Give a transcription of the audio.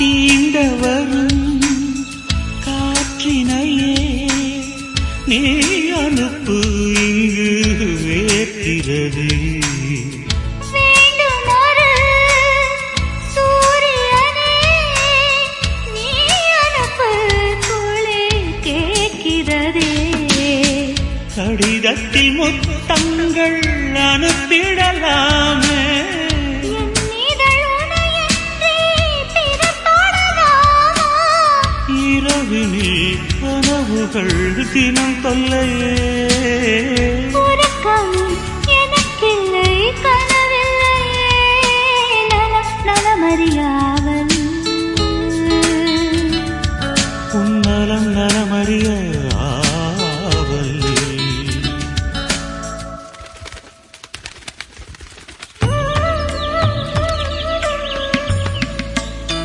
தீண்ட வரும் காற்றினையே நீ அனுப்பு, இங்கு வேர்க்கிறது. கடிதத்தில் முத்தங்கள் அனுப்பிடலாமே, இரவினில் கனவுகள் தினம் தொல்லையே. எனக்கில்லை கனவில்லையே, நலமறியாவல்